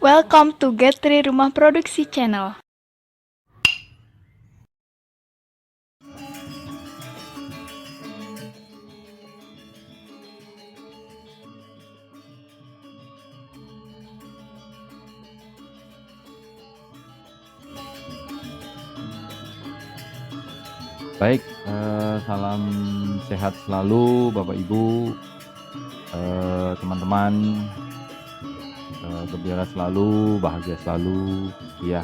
Welcome to Getri Rumah Produksi Channel. Baik, salam sehat selalu Bapak Ibu, teman-teman, gembira selalu, bahagia selalu, ya.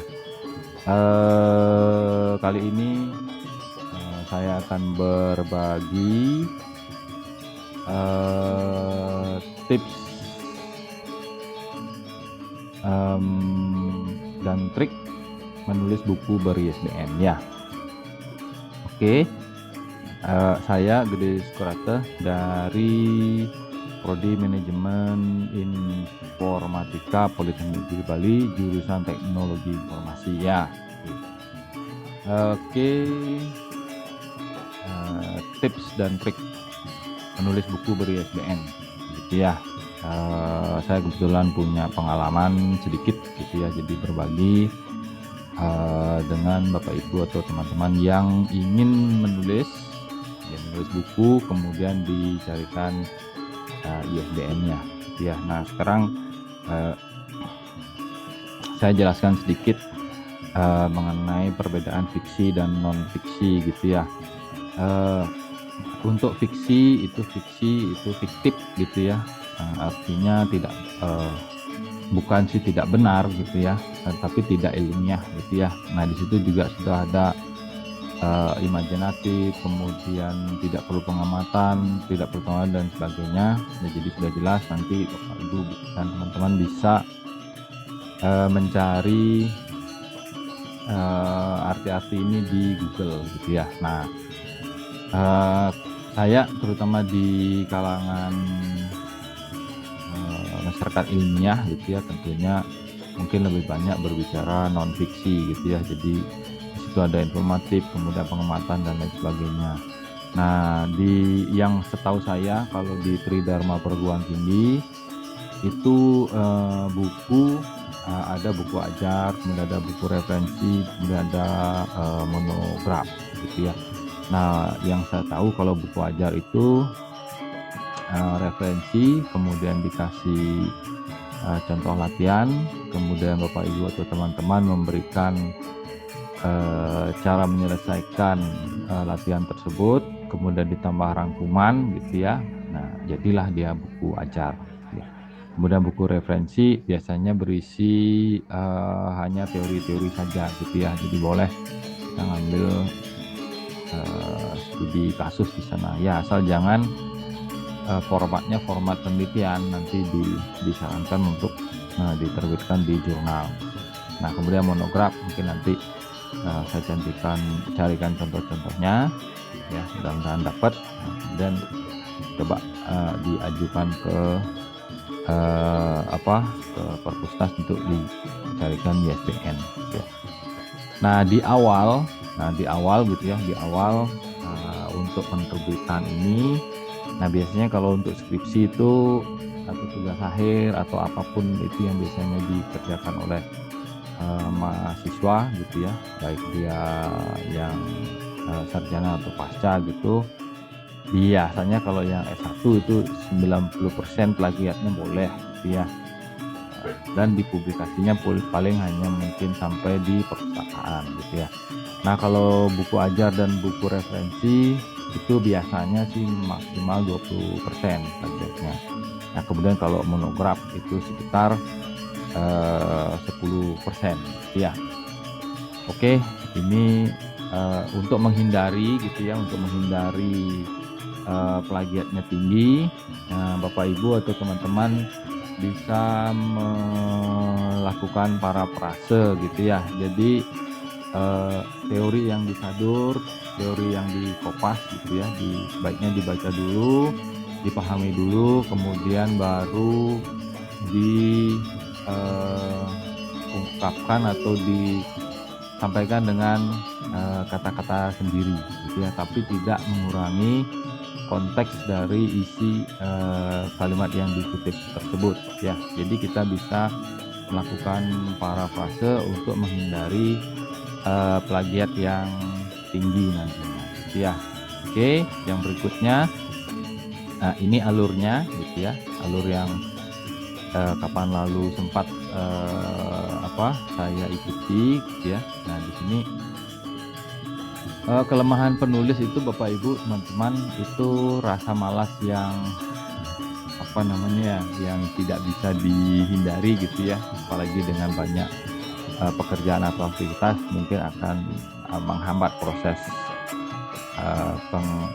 Kali ini saya akan berbagi tips dan trik menulis buku ber-ISBN, ya. Oke, saya Gede Sukrate dari Prodi Manajemen Informatika Politeknik Negeri Bali, jurusan Teknologi Informasi, ya. Oke, tips dan trik menulis buku ber-ISBN, gitu ya. Saya kebetulan punya pengalaman sedikit, gitu ya, jadi berbagi dengan Bapak Ibu atau teman-teman yang ingin menulis buku kemudian dicarikan ISBN-nya, gitu ya. Nah, sekarang saya jelaskan sedikit mengenai perbedaan fiksi dan non fiksi, gitu ya. Untuk fiksi itu fiktif, gitu ya. Artinya bukan tidak benar, gitu ya, tapi tidak ilmiah, gitu ya. Nah, di situ juga sudah ada imajinatif, kemudian tidak perlu pengamatan, dan sebagainya. Nah, jadi sudah jelas, nanti Bapak Ibu dan teman-teman bisa mencari arti-arti ini di Google, gitu ya. Nah, saya terutama di kalangan masyarakat ilmiah, gitu ya, tentunya mungkin lebih banyak berbicara non fiksi, gitu ya. Jadi di situ ada informatif, kemudian pengamatan dan lain sebagainya. Nah, di yang setahu saya kalau di Tridharma Perguruan Tinggi itu ada buku ajar, kemudian ada buku referensi, kemudian ada monograf, gitu ya. Nah, yang saya tahu kalau buku ajar itu referensi, kemudian dikasih contoh latihan, kemudian Bapak Ibu atau teman-teman memberikan cara menyelesaikan latihan tersebut, kemudian ditambah rangkuman, gitu ya. Nah, jadilah dia buku ajar, ya. Kemudian buku referensi biasanya berisi hanya teori-teori saja, gitu ya. Jadi boleh kita ngambil studi kasus di sana, ya, asal jangan formatnya format penelitian, nanti disarankan untuk diterbitkan di jurnal. Nah, kemudian monograf mungkin nanti saya carikan contoh-contohnya, ya, mudah-mudahan dapat. Kemudian coba diajukan ke Perpusnas untuk dicarikan ISBN, ya. Nah, di awal, gitu ya, untuk penerbitan ini. Nah, biasanya kalau untuk skripsi itu atau tugas akhir atau apapun itu yang biasanya dikerjakan oleh mahasiswa, gitu ya, baik dia yang sarjana atau pasca, gitu. Biasanya kalau yang S1 itu 90% plagiatnya boleh, gitu ya. Dan dipublikasinya paling hanya mungkin sampai di perpustakaan, gitu ya. Nah, kalau buku ajar dan buku referensi itu biasanya sih maksimal 20% targetnya. Nah, kemudian kalau monograf itu sekitar 10%, ya. Oke, ini untuk menghindari, gitu ya, plagiatnya tinggi, Bapak Ibu atau teman-teman bisa melakukan parafrase, gitu ya. Jadi teori yang disadur, teori yang dikopas, gitu ya, sebaiknya dibaca dulu, dipahami dulu, kemudian baru diungkapkan atau disampaikan dengan kata-kata sendiri, gitu ya, tapi tidak mengurangi konteks dari isi kalimat yang dikutip tersebut, ya. Jadi kita bisa melakukan parafrase untuk menghindari plagiat yang tinggi nantinya gitu ya. Oke, yang berikutnya, nah ini alurnya gitu ya, alur yang kapan lalu sempat saya ikuti gitu ya. Nah di sini kelemahan penulis itu Bapak Ibu teman-teman itu rasa malas yang yang tidak bisa dihindari gitu ya, apalagi dengan banyak pekerjaan atau aktivitas mungkin akan menghambat proses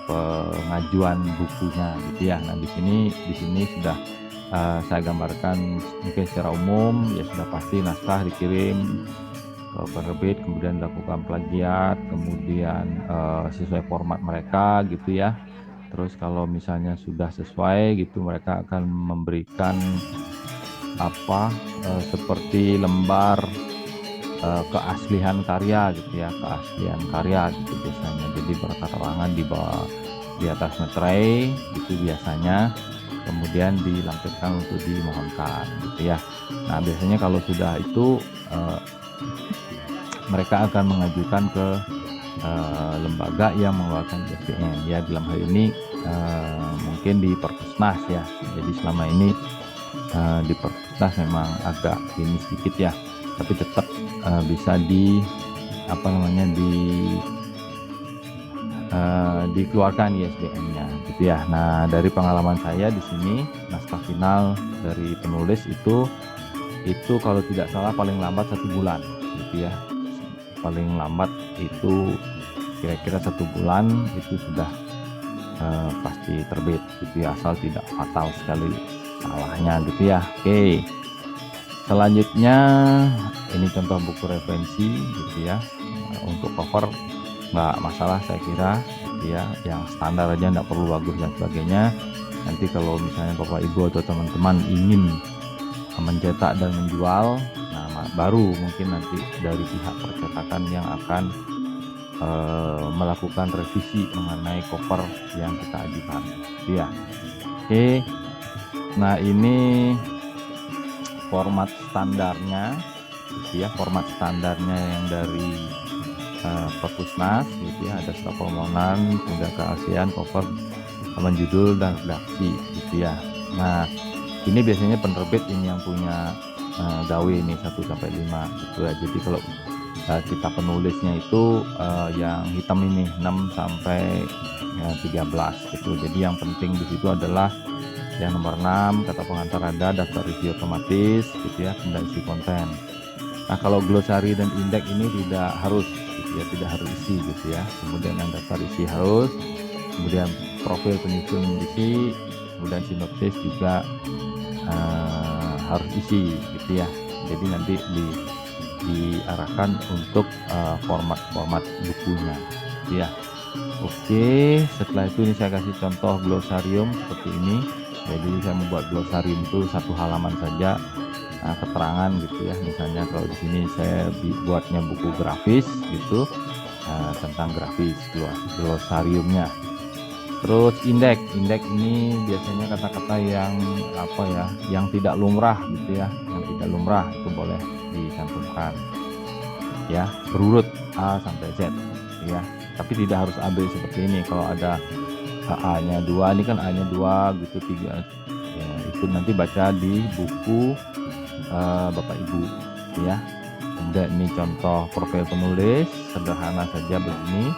pengajuan bukunya gitu ya. Nah di sini sudah saya gambarkan mungkin secara umum ya, sudah pasti naskah dikirim ke penerbit, kemudian dilakukan plagiat, kemudian sesuai format mereka gitu ya. Terus kalau misalnya sudah sesuai gitu, mereka akan memberikan seperti lembar keaslian karya gitu ya, keaslian karya gitu biasanya. Jadi berketerangan di atas materai gitu biasanya, kemudian dilampirkan untuk dimohonkan gitu ya. Nah biasanya kalau sudah itu mereka akan mengajukan ke lembaga yang mengeluarkan ISBN ya, dalam hal ini mungkin di Perpusnas ya. Jadi selama ini di Perpusnas memang agak ini sedikit ya, tapi tetap bisa dikeluarkan ISBN-nya gitu ya. Nah dari pengalaman saya di sini, naskah final dari penulis itu kalau tidak salah paling lambat 1 bulan gitu ya, paling lambat itu kira-kira 1 bulan itu sudah pasti terbit gitu ya, asal tidak fatal sekali salahnya gitu ya. Oke, selanjutnya ini contoh buku referensi gitu ya. Untuk cover nggak masalah saya kira gitu ya, yang standar aja, nggak perlu bagus dan sebagainya. Nanti kalau misalnya Bapak Ibu atau teman-teman ingin mencetak dan menjual, nah baru mungkin nanti dari pihak percetakan yang akan melakukan revisi mengenai cover yang kita ajukan gitu ya. Oke, nah ini format standarnya gitu ya, format standarnya yang dari Perpusnas gitu ya. Ada surat permohonan, kemudian keaslian, cover, halaman judul dan redaksi gitu ya. Nah ini biasanya penerbit ini yang punya gawe ini 1-5 gitu ya. Jadi kalau kita penulisnya itu yang hitam ini 6-13 gitu. Jadi yang penting di situ adalah yang nomor 6, kata pengantar ada, daftar isi otomatis gitu ya, kemudian isi konten. Nah kalau glosari dan indeks ini tidak harus gitu ya, tidak harus isi gitu ya. Kemudian yang daftar isi harus, kemudian profil penyusun isi, kemudian sinopsis juga harus isi gitu ya. Jadi nanti diarahkan untuk format bukunya gitu ya. Oke, setelah itu ini saya kasih contoh glosarium seperti ini. Jadi saya membuat glosarium itu 1 halaman saja, keterangan gitu ya. Misalnya kalau di sini saya buatnya buku grafis gitu, tentang grafis glosariumnya. Terus indeks ini biasanya kata-kata yang yang tidak lumrah gitu ya, yang tidak lumrah itu boleh dicantumkan ya, berurut A sampai Z ya, tapi tidak harus AB seperti ini. Kalau ada A-nya 2, ini kan A-nya 2 gitu, 3 ya, itu nanti baca di buku Bapak Ibu ya. Kemudian ini contoh profil penulis sederhana saja begini.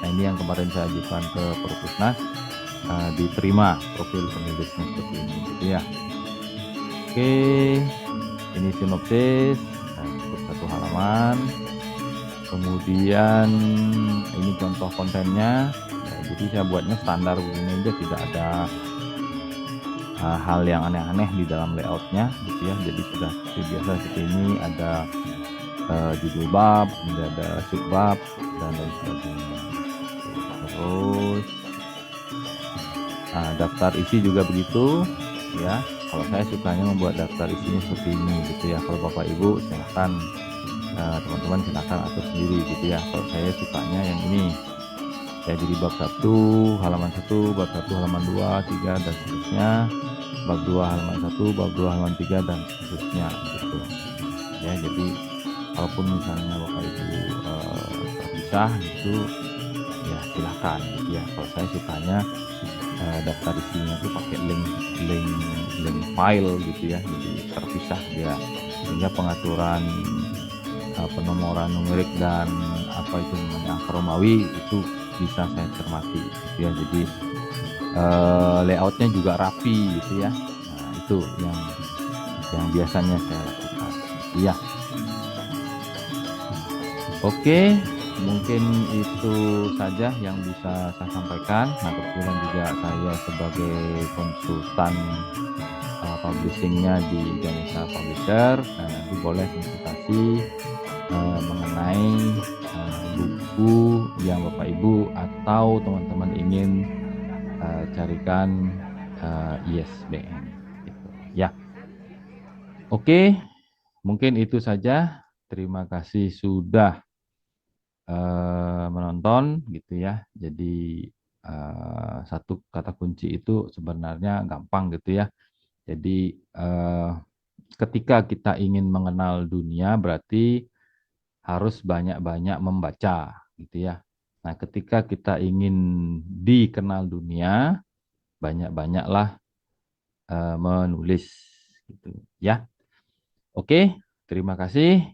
Nah ini yang kemarin saya ajukan ke Perpusnas, diterima profil penulisnya seperti ini gitu ya. Oke, ini sinopsis untuk 1 halaman. Kemudian ini contoh kontennya ya, jadi saya buatnya standar begini aja, tidak ada hal yang aneh-aneh di dalam layoutnya gitu ya. Jadi sudah biasa seperti ini, ada judul bab, kemudian ada subbab dan lain sebagainya. Terus daftar isi juga begitu ya. Kalau saya sukanya membuat daftar isinya seperti ini gitu ya. Kalau Bapak Ibu silahkan, teman-teman silahkan atur sendiri gitu ya. Kalau saya sukanya yang ini ya, jadi bab 1 halaman 1, bab 1 halaman 2, 3 dan seterusnya. bab 2 halaman 1, bab 2 halaman 3 dan seterusnya gitu. Ya, jadi walaupun misalnya Bapak Ibu terpisah gitu, ya silahkan gitu ya. Kalau saya sukanya daftar isinya itu pakai link file gitu ya, jadi terpisah dia, sehingga pengaturan penomoran numerik dan apa itu namanya angka Romawi itu bisa saya cermati gitu ya. Jadi layoutnya juga rapi gitu ya. Nah, itu yang biasanya saya lakukan ya. Oke, mungkin itu saja yang bisa saya sampaikan. Nah, kebetulan juga saya sebagai konsultan publishingnya di Ganesha Publisher. Nah, nanti boleh konsultasi mengenai buku yang Bapak Ibu atau teman-teman ingin carikan ISBN gitu ya. Oke, mungkin itu saja. Terima kasih sudah menonton gitu ya. Jadi satu kata kunci itu sebenarnya gampang gitu ya. Jadi ketika kita ingin mengenal dunia berarti harus banyak-banyak membaca gitu ya. Nah, ketika kita ingin dikenal dunia, banyak-banyaklah menulis gitu ya. Oke, terima kasih.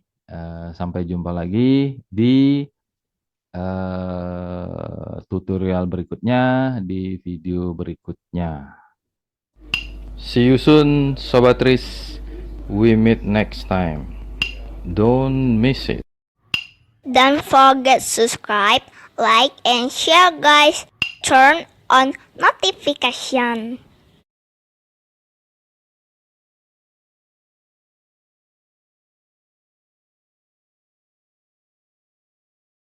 Sampai jumpa lagi di tutorial berikutnya, di video berikutnya. See you soon, Sobat Tris. We meet next time. Don't miss it. Don't forget subscribe, like, and share guys. Turn on notification.